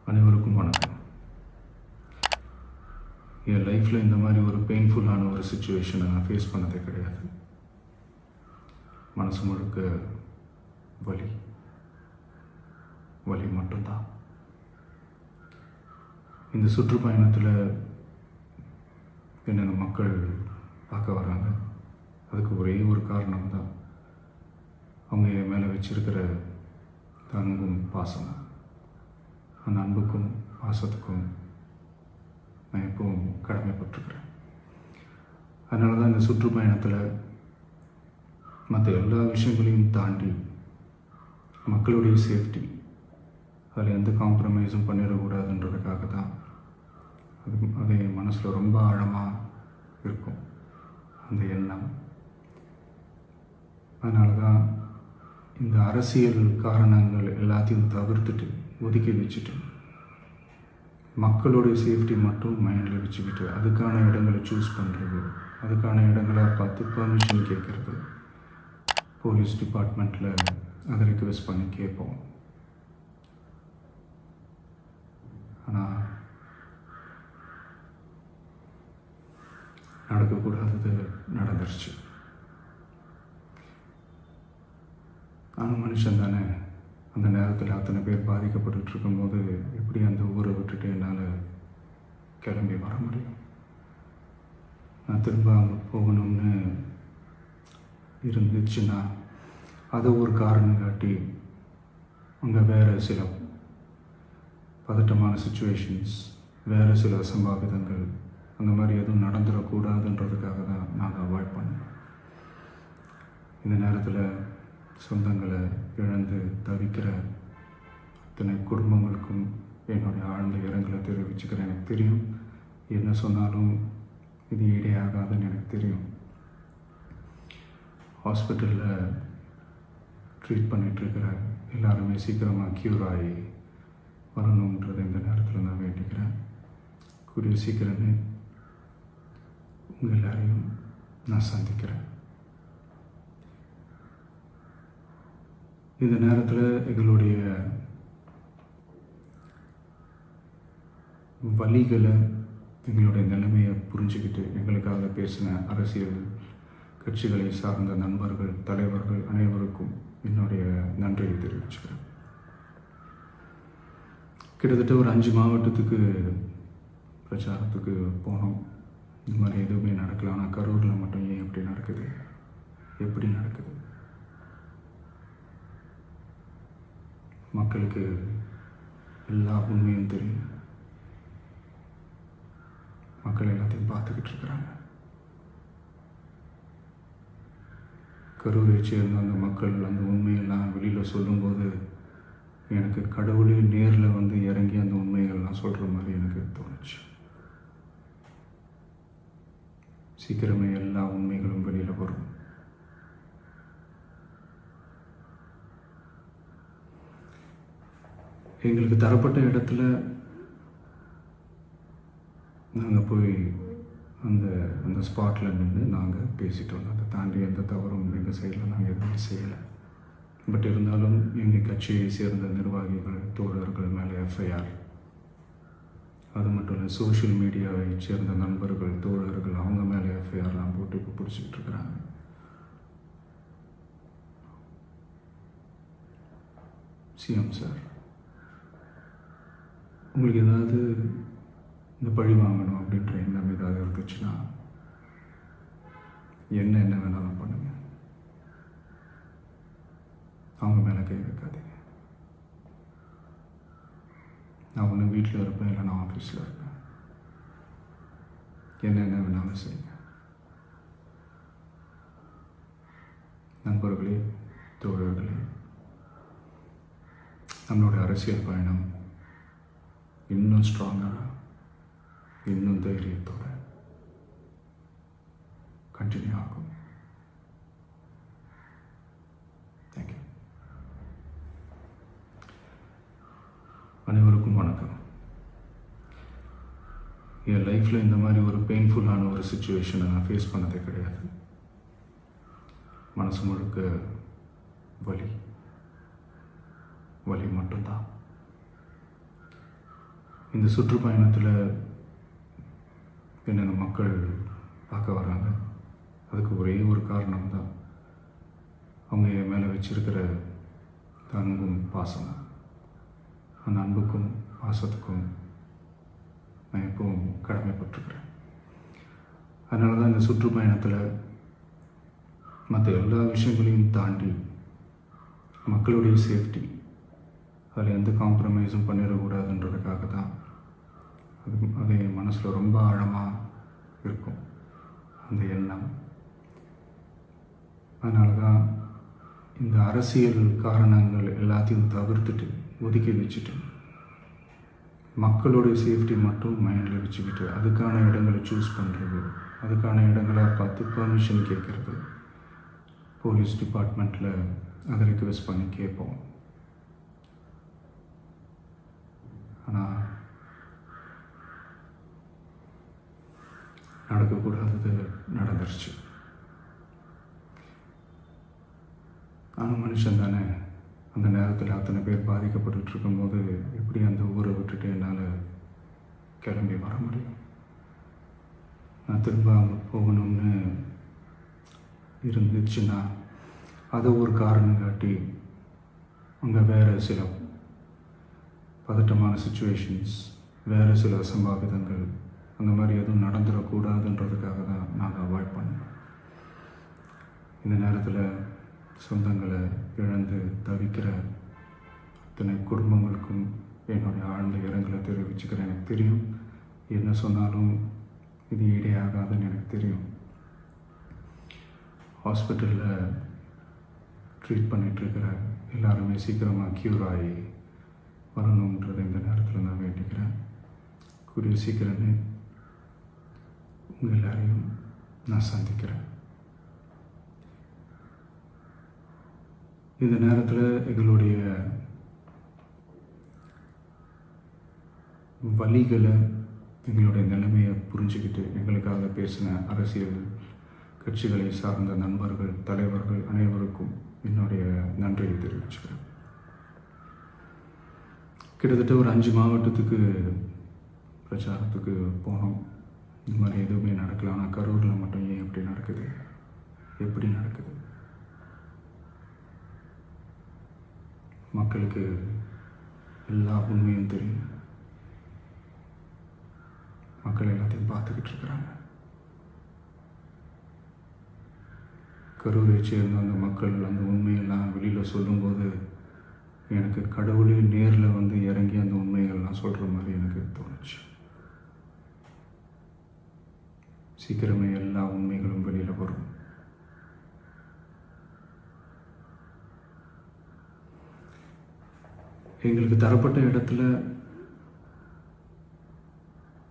அனைவருக்கும் வணக்கம். என் லைஃப்பில் இந்த மாதிரி ஒரு பெயின்ஃபுல்லான ஒரு சுச்சுவேஷனை நான் ஃபேஸ் பண்ணதே கிடையாது. மனசு முழுக்க வலி வலி மட்டும்தான். இந்த சுற்றுப்பயணத்தில் என்னென்ன மக்கள் பார்க்க வராங்க, அதுக்கு ஒரே ஒரு காரணம் தான், அவங்க என் மேலே வச்சிருக்கிற அன்பும் பாசமும். அந்த அன்புக்கும் பாசத்துக்கும் நான் எப்பவும் கடமைப்பட்டிருக்கிறேன். அதனால தான் இந்த சுற்றுப்பயணத்தில் மற்ற எல்லா விஷயங்களையும் தாண்டி மக்களுடைய சேஃப்டி, அதில் எந்த காம்ப்ரமைஸும் பண்ணிடக்கூடாதுன்றதுக்காக தான் அது என் மனசில் ரொம்ப ஆழமாக இருக்கும் அந்த எண்ணம். அதனால தான் இந்த அரசியல் காரணங்கள் எல்லாத்தையும் தவிர்த்துட்டு ஒதுக்கி வச்சுட்டு மக்களுடைய சேஃப்டி மட்டும் மைண்டில் வச்சுக்கிட்டு அதுக்கான இடங்களை சூஸ் பண்ணுறது, அதுக்கான இடங்களை பார்த்து பர்மிஷன் கேட்குறது, போலீஸ் டிபார்ட்மெண்ட்டில் அதை ரிக்வெஸ்ட் பண்ணி கேட்போம். ஆனால் நடக்கக்கூடாதது நடந்துருச்சு. ஆனால் மனுஷன் தானே, அந்த நேரத்தில் அத்தனை பேர் பாதிக்கப்பட்டு இருக்கும்போது எப்படி அந்த ஊரை விட்டுட்டு என்னால் கிளம்பி வர முடியும்? நான் திரும்ப அங்கே போகணும்னு இருந்துச்சுன்னா அதை ஒரு காரணம் காட்டி அங்கே வேறு சில பதட்டமான சுச்சுவேஷன்ஸ், வேறு சில அசம்பாவிதங்கள், அந்த மாதிரி எதுவும் நடந்துடக்கூடாதுன்றதுக்காக தான் நான் அவாய்ட் பண்ணேன். இந்த நேரத்தில் சொந்தங்களை இழந்து தவிக்கிற அத்தனை குடும்பங்களுக்கும் என்னுடைய ஆழ்ந்த இரங்கலை தெரிவிச்சுக்கிறேன். எனக்கு தெரியும், என்ன சொன்னாலும் இது ஈடேயாகாதுன்னு எனக்கு தெரியும். ஹாஸ்பிட்டலில் ட்ரீட் பண்ணிகிட்ருக்கிற எல்லாருமே சீக்கிரமாக க்யூர் ஆகி வரணுன்றதை இந்த நேரத்தில் நான் வேண்டிக்கிறேன். கூடிய சீக்கிரமே உங்கள் எல்லாரையும் நான் சந்திக்கிறேன். இந்த நேரத்தில் எங்களுடைய வலிகளை, எங்களுடைய நிலைமையை புரிஞ்சுக்கிட்டு எங்களுக்காக பேசின அரசியல் கட்சிகளை சார்ந்த நண்பர்கள், தலைவர்கள் அனைவருக்கும் என்னுடைய நன்றியை தெரிவிச்சுக்கிறேன். கிட்டத்தட்ட ஒரு 5 மாவட்டத்துக்கு பிரச்சாரத்துக்கு போனோம். இந்த மாதிரி எதுவுமே நடக்கல. ஆனால் கரூரில் மட்டும் ஏன் எப்படி நடக்குது, எப்படி நடக்குது? மக்களுக்கு எல்லா உண்மையும் தெரியும். மக்கள் எல்லாத்தையும் பார்த்துக்கிட்டு இருக்கிறாங்க. கரூரை சேர்ந்த அந்த மக்கள் அந்த உண்மையெல்லாம் வெளியில் சொல்லும்போது எனக்கு கடவுளே நேரில் வந்து இறங்கி அந்த உண்மைகள்லாம் சொல்கிற மாதிரி எனக்கு தோணுச்சு. சீக்கிரமே எல்லா உண்மைகளும் வெளியில் வரும். எங்களுக்கு தரப்பட்ட இடத்துல நாங்கள் போய் அந்த ஸ்பாட்டில் நின்று நாங்கள் பேசிட்டு வந்தோம். அதை தாண்டி எந்த தவறும் எங்கள் சைடில் நாங்கள் எதுவுமே செய்யலை. பட் இருந்தாலும் எங்கள் கட்சியை சேர்ந்த நிர்வாகிகள், தோழர்கள் மேலே எஃப்ஐஆர், அது மட்டும் இல்லை சோஷியல் மீடியாவை சேர்ந்த நண்பர்கள், தோழர்கள், அவங்க மேலே எஃப்ஐஆர்லாம் போட்டு இப்போ பிடிச்சிக்கிட்டு இருக்கிறாங்க. சிஎம் சார், உங்களுக்கு ஏதாவது இந்த பழி வாங்கணும் அப்படின்ற எண்ணம் ஏதாவது இருந்துச்சுன்னா என்ன வேணாலும் பண்ணுங்க. அவங்க மேலே கை வைக்காதீங்க. நான் ஒன்று வீட்டில் இருப்பேன், இல்லை நான் ஆஃபீஸில் இருப்பேன். என்ன வேணாலும் செய்யுங்க. நண்பர்களே, தோழர்களே, நம்மளுடைய அரசியல் பயணம் இன்னும் ஸ்ட்ராங்காக, இன்னும் தைரியத்தோட கண்டினியூ ஆகும். தேங்க்யூ. அனைவருக்கும் வணக்கம். என் லைஃப்பில் இந்த மாதிரி ஒரு பெயின்ஃபுல்லான ஒரு சுச்சுவேஷனை நான் ஃபேஸ் பண்ணதே கிடையாது. மனசு முழுக்க வலி வலி மட்டும்தான். இந்த சுற்றுப்பயணத்தில் என்னென்ன மக்கள் பார்க்க வராங்க, அதுக்கு ஒரே ஒரு காரணம் தான் அவங்க என் மேலே வச்சிருக்கிற அன்பும் பாசமும். அந்த அன்புக்கும் பாசத்துக்கும் நான் எப்பவும் கடமைப்பட்டிருக்கிறேன். அதனால தான் இந்த சுற்றுப்பயணத்தில் மற்ற எல்லா விஷயங்களையும் தாண்டி மக்களுடைய சேஃப்டி, அதில் எந்த காம்ப்ரமைஸும் பண்ணிடக்கூடாதுன்றதுக்காக தான் அது என் மனசில் ரொம்ப ஆழமாக இருக்கும் அந்த எண்ணம். அதனால தான் இந்த அரசியல் காரணங்கள் எல்லாத்தையும் தவிர்த்துட்டு ஒதுக்கி வச்சுட்டு மக்களுடைய சேஃப்டி மட்டும் மைண்டில் வச்சுக்கிட்டு அதுக்கான இடங்களை சூஸ் பண்ணுறது, அதுக்கான இடங்களை பார்த்து பர்மிஷன் கேட்குறது, போலீஸ் டிபார்ட்மெண்ட்டில் அதை ரிக்வெஸ்ட் பண்ணி கேட்போம். ஆனால் நடக்கக்கூடாதது நடந்துருச்சு. ஆனால் மனுஷன் தானே, அந்த நேரத்தில் அத்தனை பேர் பாதிக்கப்பட்டு இருக்கும்போது எப்படி அந்த ஊரை விட்டுட்டு என்னால் கிளம்பி வர முடியும்? நான் திரும்ப அங்கே போகணும்னு இருந்துச்சுன்னா அதை ஒரு காரணம் காட்டி அங்கே வேறு சில பதட்டமான சுச்சுவேஷன்ஸ், வேறு சில அசம்பாவிதங்கள் அந்த மாதிரி எதுவும் நடந்துடக்கூடாதுன்றதுக்காக தான் நாங்கள் அவாய்ட் பண்ணோம். இந்த நேரத்தில் சொந்தங்களை இழந்து தவிக்கிற அத்தனை குடும்பங்களுக்கும் என்னுடைய ஆழ்ந்த இரங்கலை தெரிவிச்சுக்கிறேன். எனக்கு தெரியும், என்ன சொன்னாலும் இது ஈடேயாகாதுன்னு எனக்கு தெரியும். ஹாஸ்பிட்டலில் ட்ரீட் பண்ணிகிட்ருக்கிற எல்லாருமே சீக்கிரமாக க்யூர் ஆகி வரணுன்றதை இந்த நேரத்தில் நான் வேண்டிக்கிறேன். கூடிய சீக்கிரமே உங்கள் எல்லாரையும் நான் சந்திக்கிறேன். இந்த நேரத்தில் எங்களுடைய வலிகளை, எங்களுடைய நிலைமையை புரிஞ்சுக்கிட்டு எங்களுக்காக பேசின அரசியல் கட்சிகளை சார்ந்த நண்பர்கள், தலைவர்கள் அனைவருக்கும் என்னுடைய நன்றியை தெரிவிச்சுக்கிறேன். கிட்டத்தட்ட ஒரு 5 மாவட்டத்துக்கு பிரச்சாரத்துக்கு போனோம். இந்த மாதிரி எதுவுமே நடக்கல. ஆனால் கரூரில் மட்டும் ஏன் எப்படி நடக்குது, எப்படி நடக்குது? மக்களுக்கு எல்லா உண்மையும் தெரியும். மக்கள் எல்லாத்தையும் பார்த்துக்கிட்டு இருக்கிறாங்க. கரூரை சேர்ந்த அந்த மக்கள் அந்த உண்மையெல்லாம் வெளியில் சொல்லும்போது எனக்கு கடவுளே நேரில் வந்து இறங்கி அந்த உண்மைகள்லாம் சொல்கிற மாதிரி எனக்கு தோணுச்சு. சீக்கிரமே எல்லா உண்மைகளும் வெளியில் வரும். எங்களுக்கு தரப்பட்ட இடத்துல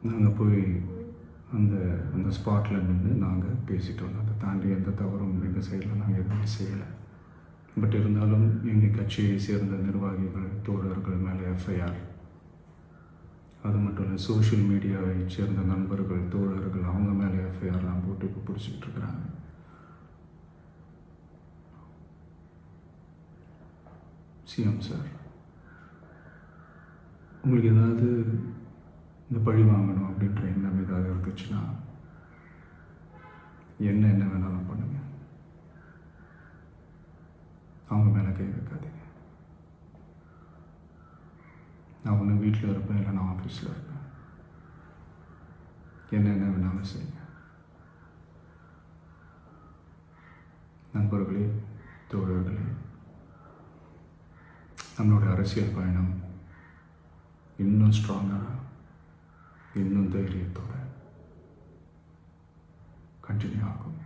நாங்கள் போய் அந்த ஸ்பாட்டில் நின்று நாங்கள் பேசிட்டு வந்தோம். அதை தாண்டி எந்த தவறும் எங்கள் சைடில் நாங்கள் எதுவுமே செய்யலை. பட் இருந்தாலும் எங்கள் கட்சியை சேர்ந்த நிர்வாகிகள், தோழர்கள் மேலே எஃப்ஐஆர், அது மட்டும் இல்லை சோஷியல் மீடியாவை சேர்ந்த நண்பர்கள், தோழர்கள் அவங்க மேலே எஃப்ஐஆர்லாம் போட்டு இப்போ பிடிச்சிக்கிட்டு இருக்கிறாங்க. சிஎம் சார், உங்களுக்கு ஏதாவது இந்த பழி வாங்கணும் அப்படின்ற எண்ணம் ஏதாவது இருந்துச்சுன்னா என்ன வேணாலும் பண்ணுங்க. அவங்க மேலே கை வைக்காதீங்க. நான் ஒன்று வீட்டில் இருப்பேன், இல்லை நான் ஆஃபீஸில் இருப்பேன். என்ன வேணாலும் செய்யுங்க. நண்பர்களே, தோழர்களே, நம்மளோட அரசியல் பயணம் இன்னும் ஸ்ட்ராங்காக, இன்னும் தைரியத்தோட கண்டினியூ ஆகும்.